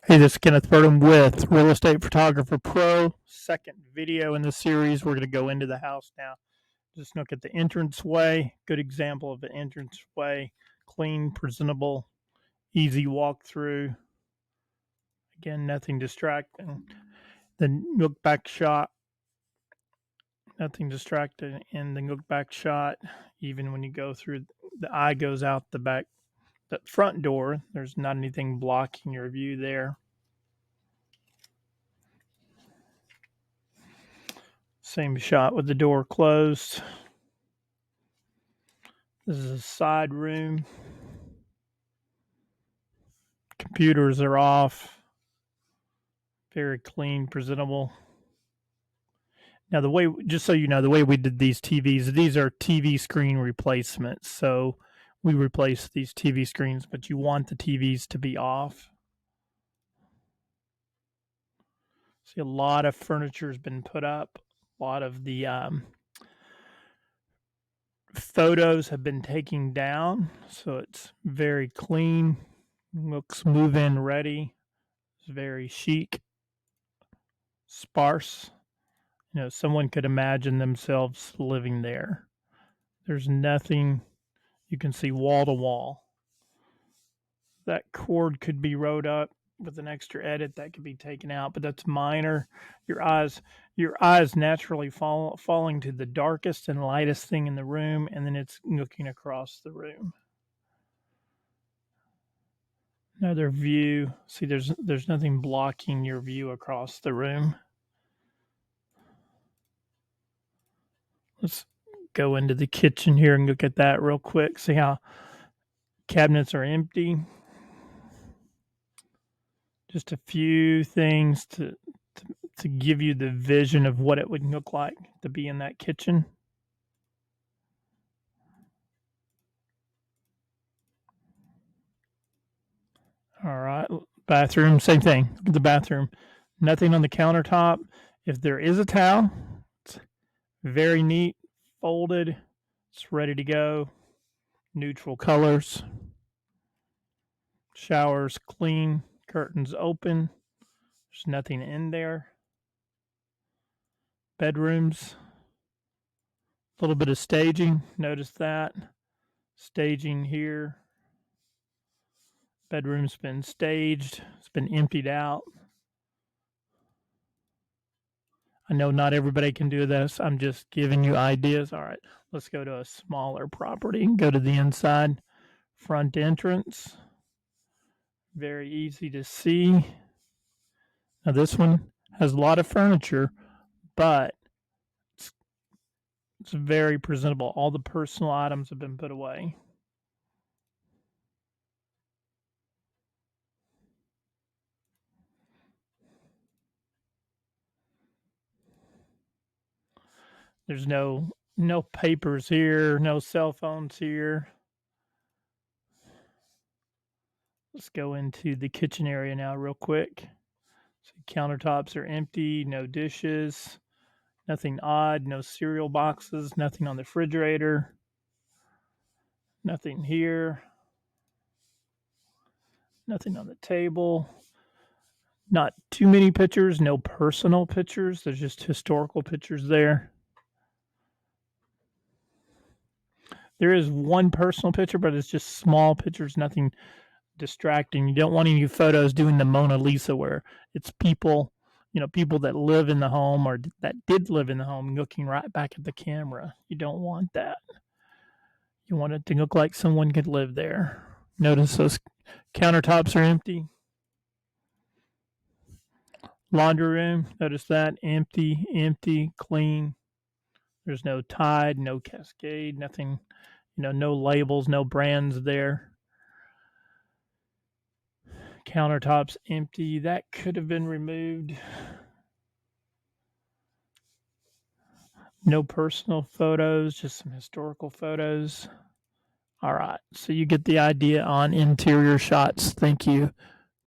Hey, this is Kenneth Purdom with Real Estate Photographer Pro. Second video in the series. We're going to go into the house now. Just look at the entranceway. Good example of the entranceway. Clean, presentable, easy walkthrough. Again, nothing distracting. The look back shot. Nothing distracting in the look back shot. Even when you go through, the eye goes out the back, the front door. There's not anything blocking your view there. Same shot with the door closed. This is a side room. Computers are off. Very clean, presentable. Now, the way, just so you know, the way we did these TVs, these are TV screen replacements. So we replace these TV screens, but you want the TVs to be off. See, a lot of furniture has been put up. A lot of the photos have been taken down, so it's very clean. Looks move-in ready. It's very chic, sparse. You know, someone could imagine themselves living there. There's nothing, you can see wall to wall. That cord could be rode up with an extra edit that could be taken out, but that's minor. Your eyes naturally falling to the darkest and lightest thing in the room, and then it's looking across the room. Another view. See, there's nothing blocking your view across the room. Let's go into the kitchen here and look at that real quick. See how cabinets are empty. Just a few things to give you the vision of what it would look like to be in that kitchen. All right, bathroom, same thing. Look at the bathroom. Nothing on the countertop. If there is a towel, it's very neat, folded, it's ready to go. Neutral colors. Showers clean, curtains open. There's nothing in there. Bedrooms. A little bit of staging. Notice that. Staging here. Bedroom's been staged. It's been emptied out. I know not everybody can do this. I'm just giving you ideas. All right, let's go to a smaller property. Go to the inside. Front entrance. Very easy to see. Now this one has a lot of furniture, but it's very presentable. All the personal items have been put away. There's no papers here, no cell phones here. Let's go into the kitchen area now real quick. So countertops are empty, no dishes, nothing odd, no cereal boxes, nothing on the refrigerator, nothing here, nothing on the table. Not too many pictures, no personal pictures. There's just historical pictures there. There is one personal picture, but it's just small pictures, nothing distracting. You don't want any photos doing the Mona Lisa where it's people, people that live in the home or that did live in the home looking right back at the camera. You don't want that. You want it to look like someone could live there. Notice those countertops are empty. Laundry room, notice that, empty, clean. There's no Tide, no Cascade, nothing, no labels, no brands there. Countertops empty. That could have been removed. No personal photos, just some historical photos. All right, so you get the idea on interior shots. Thank you.